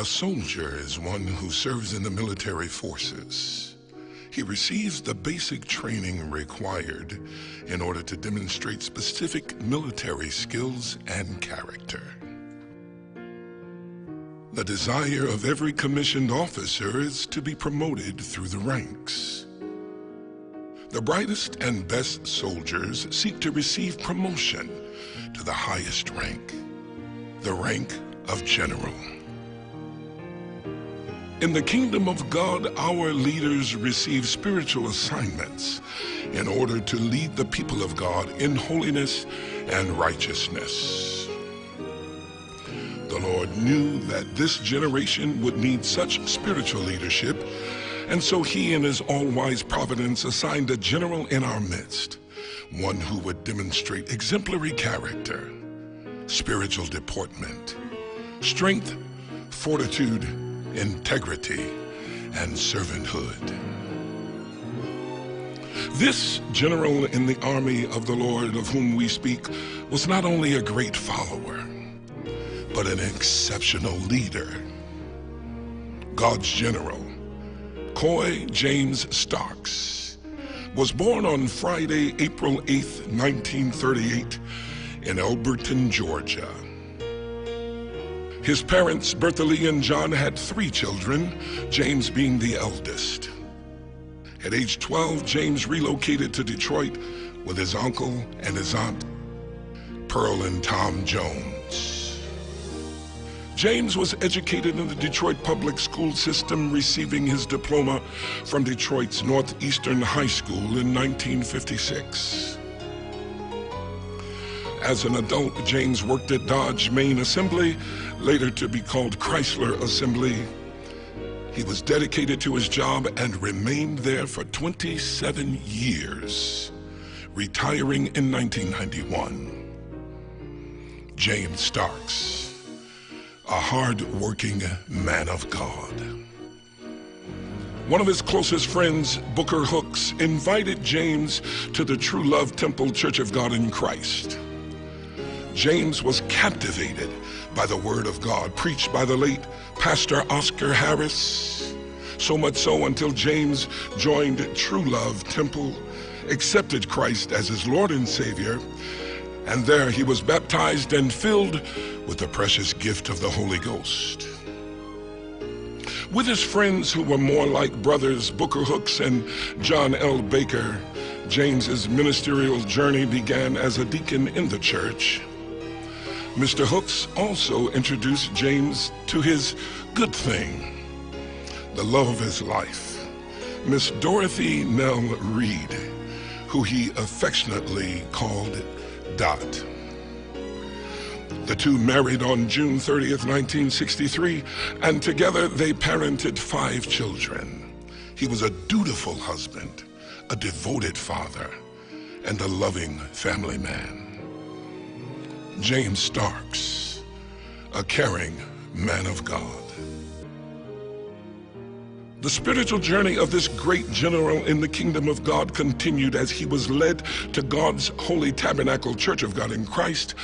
A soldier is one who serves in the military forces. He receives the basic training required in order to demonstrate specific military skills and character. The desire of every commissioned officer is to be promoted through the ranks. The brightest and best soldiers seek to receive promotion to the highest rank, the rank of general. In the kingdom of God, our leaders receive spiritual assignments in order to lead the people of God in holiness and righteousness. The Lord knew that this generation would need such spiritual leadership, and so he in his all-wise providence assigned a general in our midst, one who would demonstrate exemplary character, spiritual deportment, strength, fortitude, integrity, and servanthood. This general in the army of the Lord of whom we speak was not only a great follower, but an exceptional leader. God's general, Coy James Starks, was born on Friday, April 8th, 1938, in Elberton, Georgia. His parents, Bertha Lee and John, had 3 children, James being the eldest. At age 12, James relocated to Detroit with his uncle and his aunt, Pearl and Tom Jones. James was educated in the Detroit public school system, receiving his diploma from Detroit's Northeastern High School in 1956. As an adult, James worked at Dodge Main Assembly, later to be called Chrysler Assembly. He was dedicated to his job and remained there for 27 years, retiring in 1991. James Starks, a hard-working man of God. One of his closest friends, Booker Hooks, invited James to the True Love Temple Church of God in Christ. James was captivated by the Word of God preached by the late Pastor Oscar Harris, so much so until James joined True Love Temple, accepted Christ as his Lord and Savior, and there he was baptized and filled with the precious gift of the Holy Ghost. With his friends who were more like brothers, Booker Hooks and John L. Baker, James's ministerial journey began as a deacon in the church. Mr. Hooks also introduced James to his good thing, the love of his life, Miss Dorothy Nell Reed, who he affectionately called Dot. The two married on June 30th, 1963, and together they parented 5 children. He was a dutiful husband, a devoted father, and a loving family man. James Starks, a caring man of God. The spiritual journey of this great general in the kingdom of God continued as he was led to God's Holy Tabernacle Church of God in Christ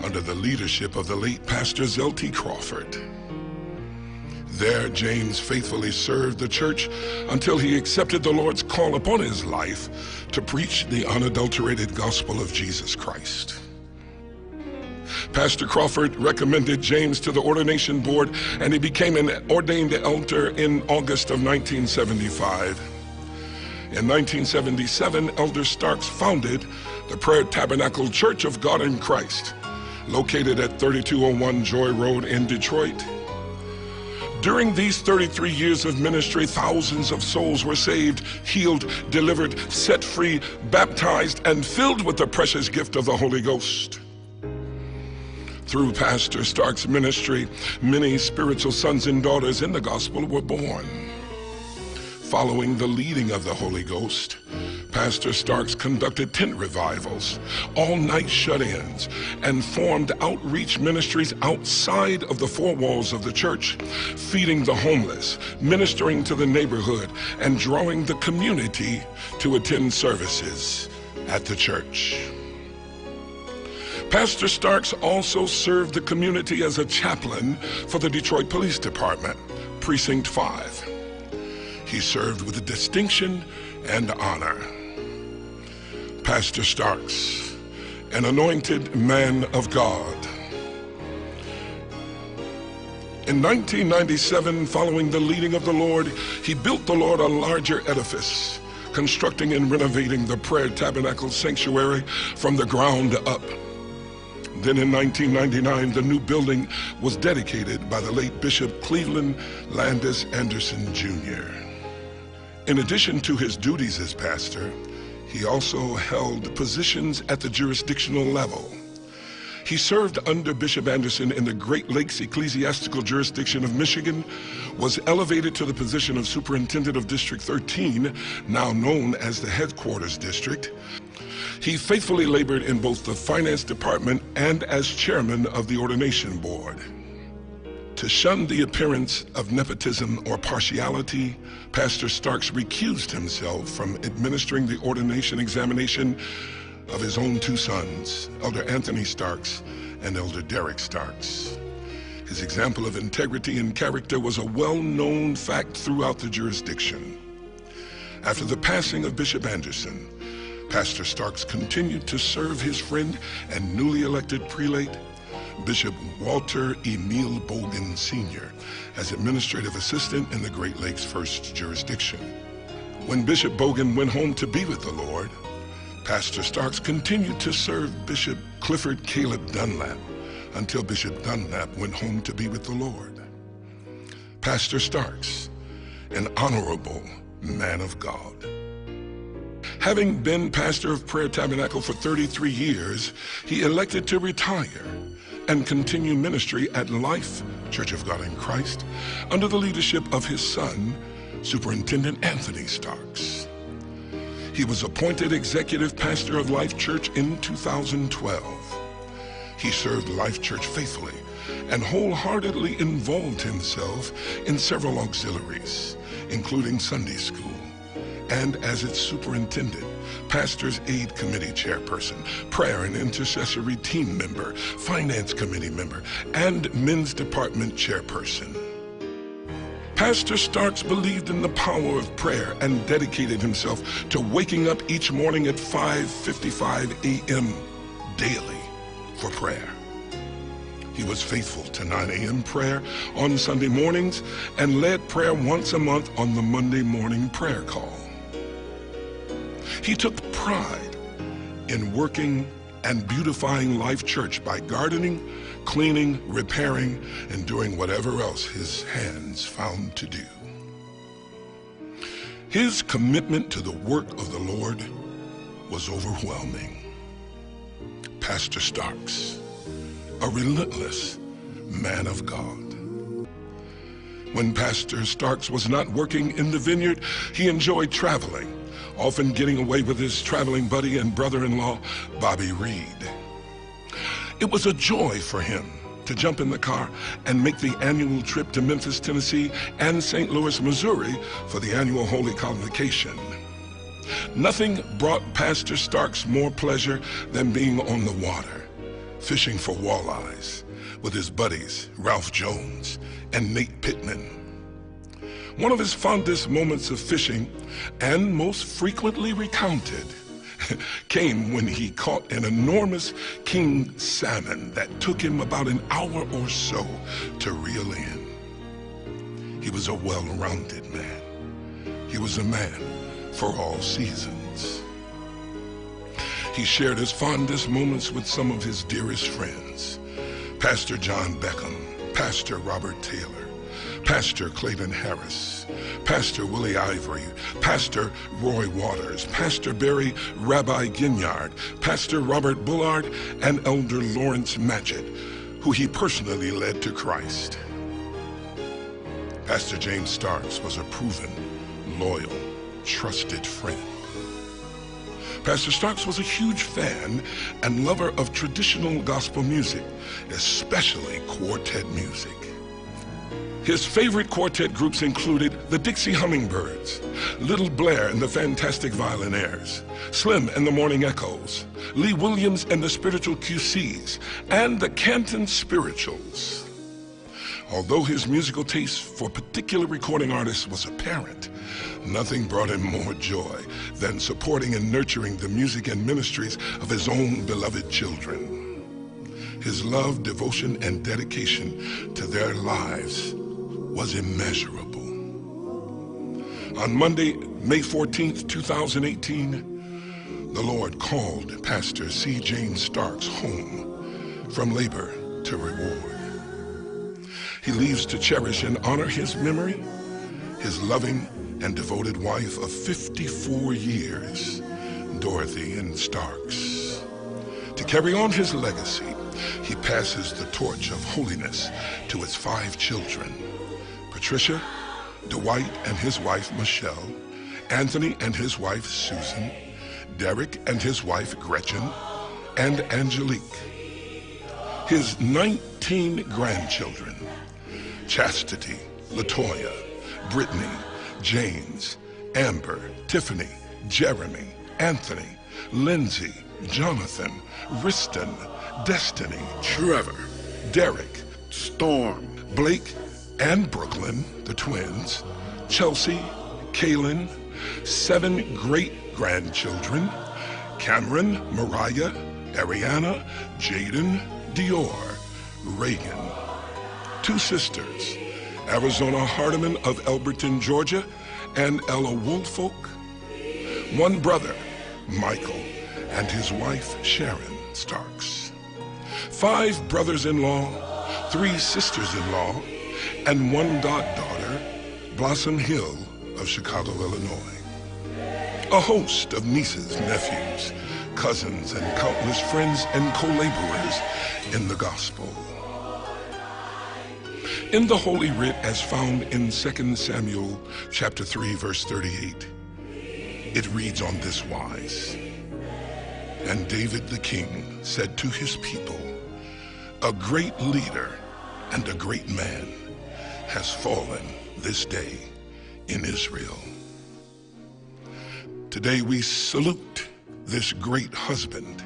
under the leadership of the late Pastor Zell.T. Crawford. There, James faithfully served the church until he accepted the Lord's call upon his life to preach the unadulterated gospel of Jesus Christ. Pastor Crawford recommended James to the ordination board, and he became an ordained elder in August of 1975. In 1977, Elder Starks founded the Prayer Tabernacle Church of God in Christ, located at 3201 Joy Road in Detroit. During these 33 years of ministry, thousands of souls were saved, healed, delivered, set free, baptized, and filled with the precious gift of the Holy Ghost. Through Pastor Starks' ministry, many spiritual sons and daughters in the gospel were born. Following the leading of the Holy Ghost, Pastor Starks conducted tent revivals, all-night shut-ins, and formed outreach ministries outside of the 4 walls of the church, feeding the homeless, ministering to the neighborhood, and drawing the community to attend services at the church. Pastor Starks also served the community as a chaplain for the Detroit Police Department, Precinct 5. He served with distinction and honor. Pastor Starks, an anointed man of God. In 1997, following the leading of the Lord, he built the Lord a larger edifice, constructing and renovating the Prayer Tabernacle Sanctuary from the ground up. Then in 1999, the new building was dedicated by the late Bishop Cleveland Landis Anderson Jr. In addition to his duties as pastor, he also held positions at the jurisdictional level. He served under Bishop Anderson in the Great Lakes Ecclesiastical Jurisdiction of Michigan, was elevated to the position of Superintendent of District 13, now known as the Headquarters District. He faithfully labored in both the Finance Department and as Chairman of the Ordination Board. To shun the appearance of nepotism or partiality, Pastor Starks recused himself from administering the ordination examination of his own two sons, Elder Anthony Starks and Elder Derek Starks. His example of integrity and character was a well-known fact throughout the jurisdiction. After the passing of Bishop Anderson, Pastor Starks continued to serve his friend and newly elected prelate, Bishop Walter Emil Bogan Sr., as administrative assistant in the Great Lakes First Jurisdiction. When Bishop Bogan went home to be with the Lord, Pastor Starks continued to serve Bishop Clifford Caleb Dunlap until Bishop Dunlap went home to be with the Lord. Pastor Starks, an honorable man of God. Having been pastor of Prayer Tabernacle for 33 years, he elected to retire and continue ministry at Life Church of God in Christ under the leadership of his son, Superintendent Anthony Starks. He was appointed executive pastor of Life Church in 2012. He served Life Church faithfully and wholeheartedly involved himself in several auxiliaries, including Sunday school, and as its superintendent, Pastor's Aid Committee chairperson, prayer and intercessory team member, finance committee member, and men's department chairperson. Pastor Starks believed in the power of prayer and dedicated himself to waking up each morning at 5:55 a.m. daily for prayer. He was faithful to 9 a.m. prayer on Sunday mornings and led prayer once a month on the Monday morning prayer call. He took pride in working and beautifying Life Church by gardening, cleaning, repairing, and doing whatever else his hands found to do. His commitment to the work of the Lord was overwhelming. Pastor Starks, a relentless man of God. When Pastor Starks was not working in the vineyard, he enjoyed traveling, often getting away with his traveling buddy and brother-in-law, Bobby Reed. It was a joy for him to jump in the car and make the annual trip to Memphis, Tennessee and St. Louis, Missouri for the annual Holy Convocation. Nothing brought Pastor Starks more pleasure than being on the water, fishing for walleyes with his buddies, Ralph Jones and Nate Pittman. One of his fondest moments of fishing, and most frequently recounted, came when he caught an enormous king salmon that took him about an hour or so to reel in. He was a well-rounded man. He was a man for all seasons. He shared his fondest moments with some of his dearest friends, Pastor John Beckham, Pastor Robert Taylor, Pastor Clayton Harris, Pastor Willie Ivory, Pastor Roy Waters, Pastor Barry Rabbi Ginyard, Pastor Robert Bullard, and Elder Lawrence Matchett, who he personally led to Christ. Pastor James Starks was a proven, loyal, trusted friend. Pastor Starks was a huge fan and lover of traditional gospel music, especially quartet music. His favorite quartet groups included the Dixie Hummingbirds, Little Blair and the Fantastic Violinaires, Slim and the Morning Echoes, Lee Williams and the Spiritual QCs, and the Canton Spirituals. Although his musical taste for particular recording artists was apparent, nothing brought him more joy than supporting and nurturing the music and ministries of his own beloved children. His love, devotion, and dedication to their lives was immeasurable. On Monday, May 14th, 2018, the Lord called Pastor C. James Starks home from labor to reward. He leaves to cherish and honor his memory, his loving and devoted wife of 54 years, Dorothy Ann Starks. To carry on his legacy, he passes the torch of holiness to his 5 children: Patricia, Dwight and his wife Michelle, Anthony and his wife Susan, Derek and his wife Gretchen, and Angelique. His 19 grandchildren: Chastity, Latoya, Brittany, James, Amber, Tiffany, Jeremy, Anthony, Lindsay, Jonathan, Riston, Destiny, Trevor, Derek, Storm, Blake, and Brooklyn, the twins, Chelsea, Kaylin, 7 great-grandchildren: Cameron, Mariah, Ariana, Jaden, Dior, Reagan. 2 sisters, Arizona Hardiman of Elberton, Georgia, and Ella Woolfolk. 1 brother, Michael, and his wife, Sharon Starks. 5 brothers-in-law, 3 sisters-in-law, and 1 goddaughter, Blossom Hill of Chicago, Illinois. A host of nieces, nephews, cousins, and countless friends and co-laborers in the gospel. In the Holy Writ, as found in 2 Samuel chapter 3, verse 38, it reads on this wise: "And David the king said to his people, a great leader and a great man has fallen this day in Israel." Today we salute this great husband.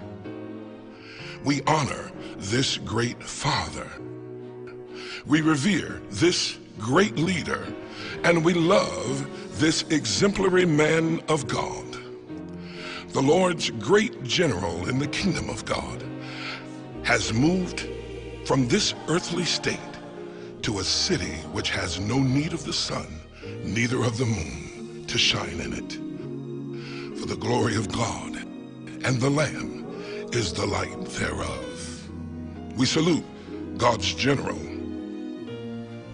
We honor this great father. We revere this great leader, and we love this exemplary man of God. The Lord's great general in the kingdom of God has moved from this earthly state to a city which has no need of the sun, neither of the moon, to shine in it. For the glory of God and the Lamb is the light thereof. We salute God's general,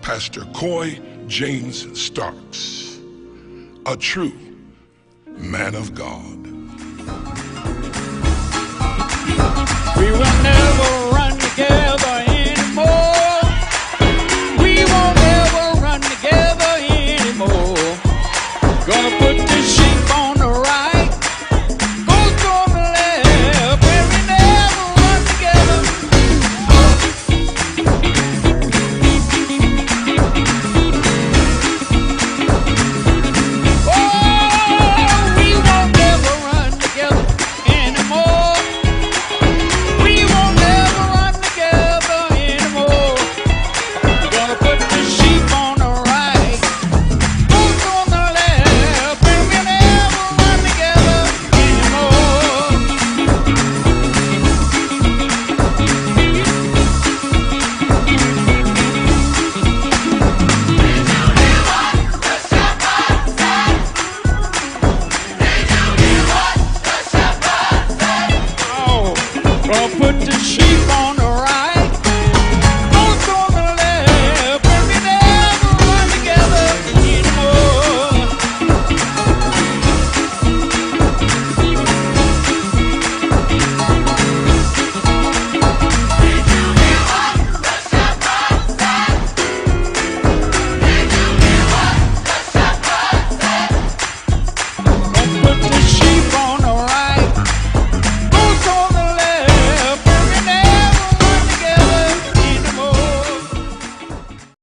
Pastor Coy James Starks, a true man of God. We will never